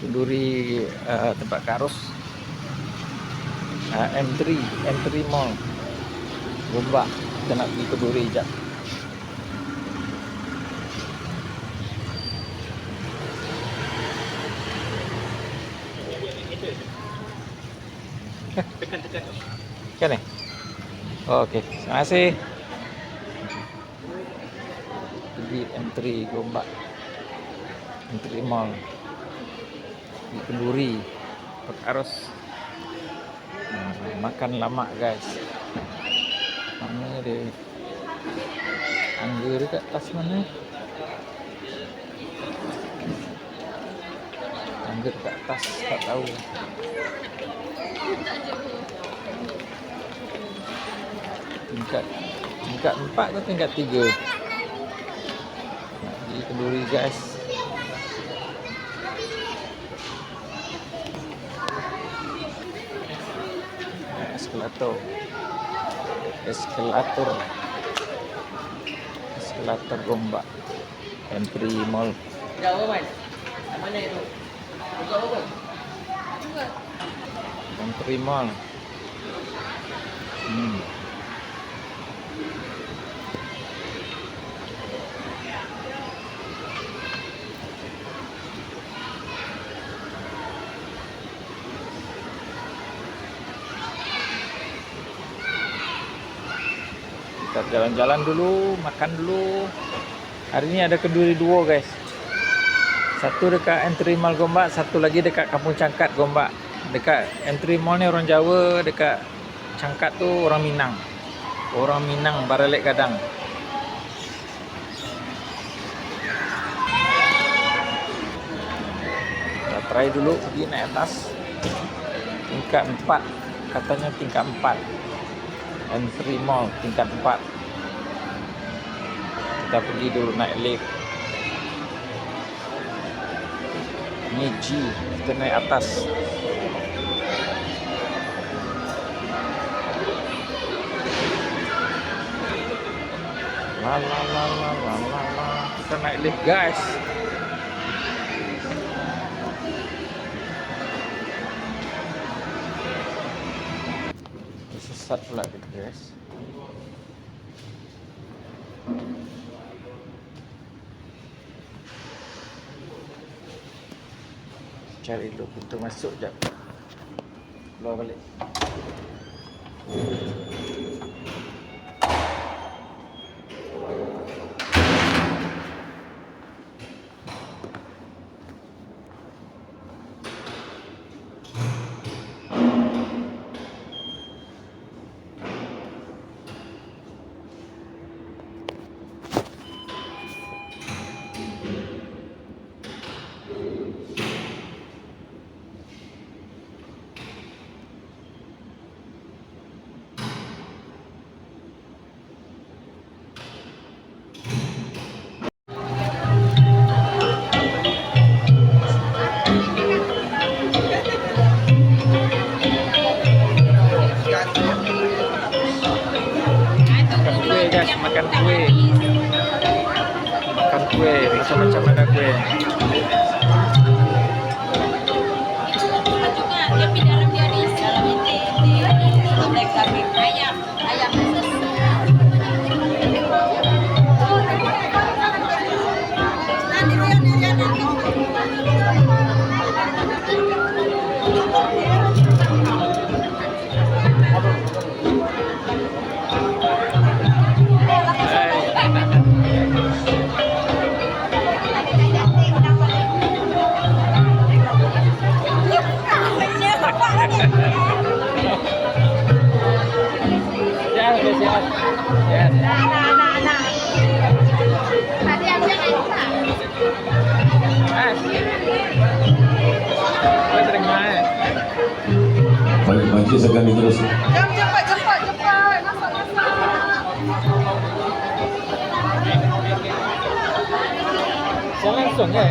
Kenduri tempat Karus. M3 Mall Gombak. Kita nak pergi Kenduri jap. Tekan. Kan ni? Oh, okey. Terima kasih. Pergi M3 Gombak. M3 Mall. Di Kenduri tempat Karus. Makan lama guys. Mana dia? Anggur dekat atas mana? Anggur dekat atas tak tahu. Tingkat 4 atau tingkat 3? Nak pergi Kenduri guys. Eskalator Gombak. M3 Mall. Jauh kan? Mana itu? Jauh kan? M3 Mall. Kita jalan-jalan dulu, makan dulu. Hari ini ada Kenduri 2 guys. Satu dekat M3 Mall Gombak, satu lagi dekat Kampung Cangkat Gombak. Dekat M3 Mall ni orang Jawa, dekat Cangkat tu orang Minang. Orang Minang Baralek Gadang. Kita try dulu pergi naik atas. Tingkat 4. Katanya tingkat 4. M3 Mall tingkat 4. Kita pergi dulu naik lift. Ini G, kita naik atas. La. Kita naik lift guys. Sesat pula kita guys. Cari dulu pintu masuk jap. Keluar balik. Makan kue, macam-macam ada kue. Pagi sekali terus. Cepat. Masak. Saya langsung ya.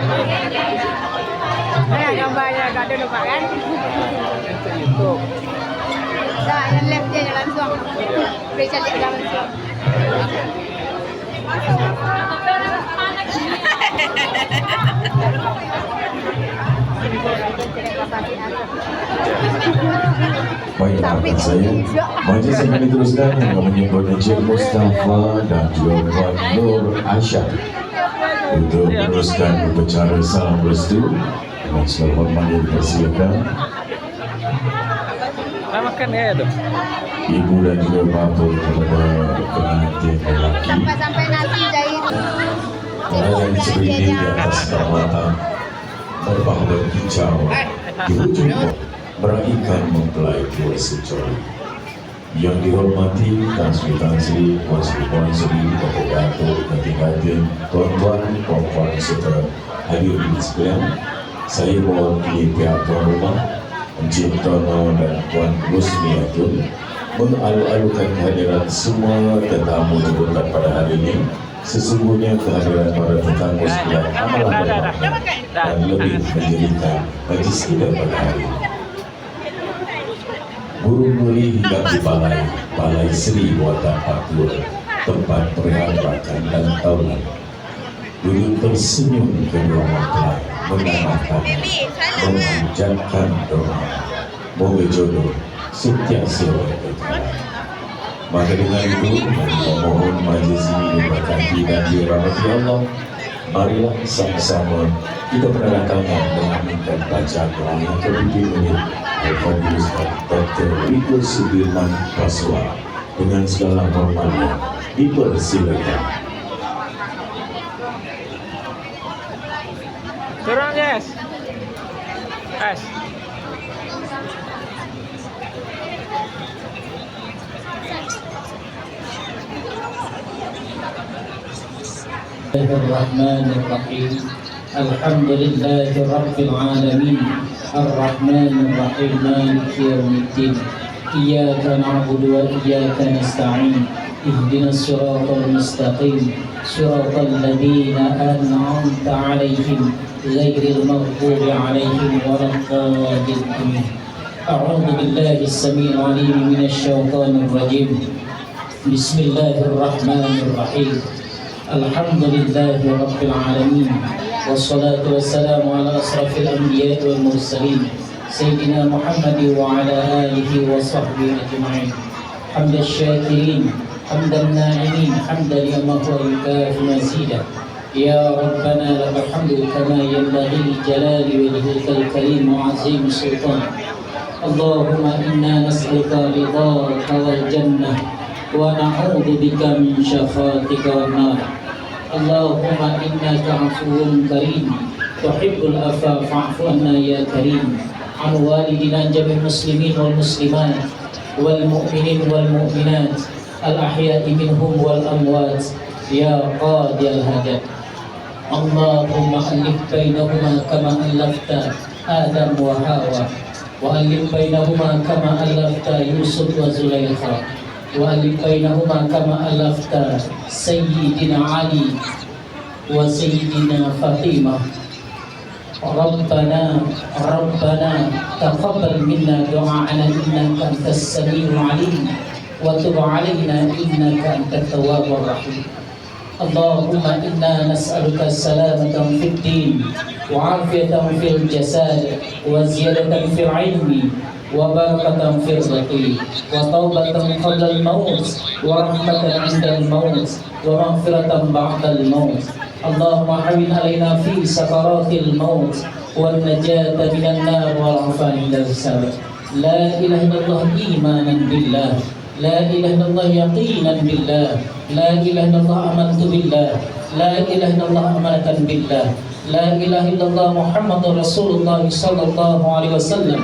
Ada gambarnya, tak ada lupa kan? Untuk YouTube. Dah, yang left dia yang langsung. Boleh cari dia langsung. Masuk. Baiklah rekan saya, majelis akan diteruskan dengan menyebut Encik Mustafa dan juga Puan Nur Aisyah untuk meneruskan upacara salam restu. Dengan segala hormat dipersilakan Nak makan ya tu. ibu dan juga bapa kepada pengantin lelaki. Sampai-sampai nasi jahit. Orang berdiri di atas kawatan berbahawa hijau di ujung meraihkan mempelai dua sejoli. Yang dihormati Tan Sri Tan Sri, Puan Sri Puan Sri, Datuk Datuk, Datin-Datin, Tuan-Tuan, Puan-Puan serta hadirin sekalian, saya mewakili pihak tuan rumah, Encik Tono dan Puan Rusmiatun mengalu-alukan kehadiran semua tetamu jemputan pada hari ini. Sesungguhnya kehadiran para tetamu sekalian amatlah bermakna dan lebih menjadikan majlis kita pada hari ini. Burung nuri hingga di Balai Seri Buatan Pakur, tempat perhelatan dan tahunan. Duduk tersenyum kedua mempelai, mengarahkan, memanjatkan doa. Moga jodoh sentiasa berkekalan. Maka dengan itu, memohon majlis ini diberkati dan dirahmati Allah. Marilah sama-sama kita berdatangan mengaminkan baca doa yang ke-7 menit Al-Fadhil Ustaz Dr. Riko Sudirman Paswa. Dengan segala hormatnya dipersilakan. Turun guys. Guys. الرحمن الرحيم الحمد لله رب العالمين الرحمن الرحيم مالك يوم الدين إياك نعبد وإياك نستعين اهدنا الصراط المستقيم صراط الذين أنعمت عليهم غير المغضوب عليهم ولا الضالين. أعوذ بالله السميع العليم من الشيطان الرجيم. بسم الله الرحمن الرحيم. الحمد لله رب العالمين والصلاة والسلام على أشرف الأنبياء والمرسلين سيدنا محمد وعلى آله وصحبه أجمعين. حمد الشاكرين حمد الناعمين حمدا لما هو يكافئ مزيدا. يا ربنا لك الحمد كما ينبغي لجلال وجهك الكريم وعظيم سلطان. اللهم إنا نسألك رضاك والجنة ونعوذ بك من شفاعتك والنار. اللهم إنك عفو كريم تحب العفو فاعف عنا يا كريم. عن والدنا جميع المسلمين والمسلمات والمؤمنين والمؤمنات الأحياء منهم والأموات يا قاضي الحاجات. اللهم ألف بينهما كما ألفت آدم وحواء وألف بينهما كما ألفت يوسف وزليخا وألف بينهما كما ألفت سيدنا علي وسيدنا فاطمة. ربنا تقبل منا دعاءنا إنك أنت السميع العليم وتب علينا إنك أنت التواب الرحيم. اللهم إنا نسألك السلامة في الدين وعافية في الجسد وزيادة في العلم وبركة في الرزق وتوبة قبل الموت ورحمة عند الموت ومغفرة بعد الموت. اللهم حول علينا في سكرات الموت والنجاة من النار والعافية عند الحساب. لا إله إلا الله إيمانا بالله، لا إله إلا الله يقينا بالله، لا إله إلا الله آمنت بالله، لا إله إلا الله أمانة بالله، لا إله إلا الله محمد رسول الله صلى الله عليه وسلم.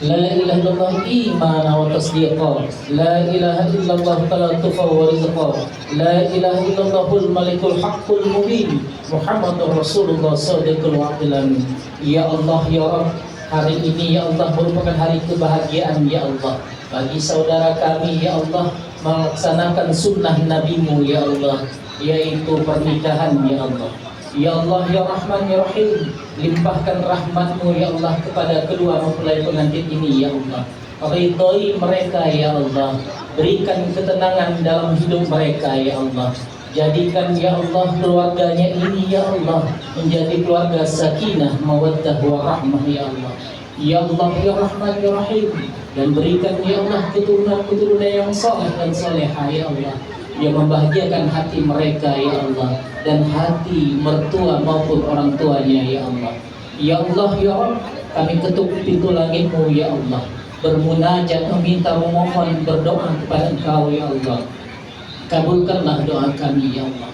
لا إله إلا الله إيمانا وتصديقا، لا إله إلا الله تلطفا ورزقا، لا إله إلا الله الملك الحق المبين محمد رسول الله صادق الوعد الأمين. Ya Allah ya Rabb, hari ini ya Allah merupakan hari kebahagiaan ya Allah bagi saudara kami ya Allah melaksanakan sunnah Nabi-Mu ya Allah, yaitu pernikahan ya Allah. Ya Allah ya Rahman ya Rahim, limpahkan rahmat-Mu ya Allah kepada kedua mempelai pengantin ini ya Allah. Ridhoi mereka ya Allah, berikan ketenangan dalam hidup mereka ya Allah. Jadikan ya Allah keluarganya ini ya Allah menjadi keluarga sakinah, mawaddah wa rahmah ya Allah. Ya Allah ya Rahman ya Rahim, dan berikan ya Allah keturunan-keturunan yang soleh dan soleha ya Allah, yang membahagiakan hati mereka ya Allah, dan hati mertua maupun orang tuanya ya Allah. Ya Allah ya Rabb, kami ketuk pintu langit-Mu ya Allah, bermunajat meminta memohon berdoa kepada Engkau ya Allah. Kabulkanlah doa kami ya Allah.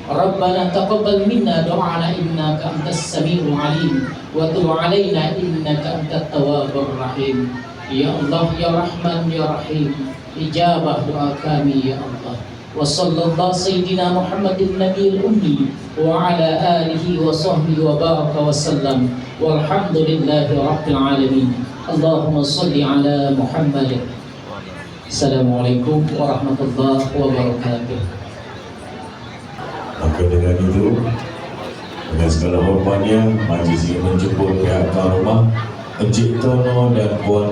Rabbana taqabbal minna du'ana innaka antas samiul alim wa tub 'alaina innaka antat tawwabur rahim. Ya Allah ya Rahman ya Rahim, ijabah doa kami ya Allah. Wa sallallahu sayyidina Muhammadin nabiyil ummi wa ala alihi wa sahbihi wa baraka wa sallam. Walhamdulillahi rabbil alamin. Allahumma salli ala Muhammad. Assalamualaikum warahmatullahi wabarakatuh. Maka dengan itu, dengan segala hormatnya, majlis ini menjemput pihak tuan rumah Encik Tono dan Puan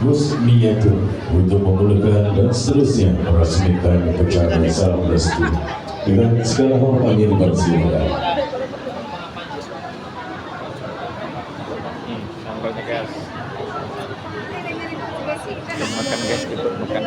Rosmiyatun untuk memulakan dan seterusnya merasmikan upacara salam restu. Dengan segala hormatnya dipersilakan. Sambalnya guys. Makan guys, ikut makan.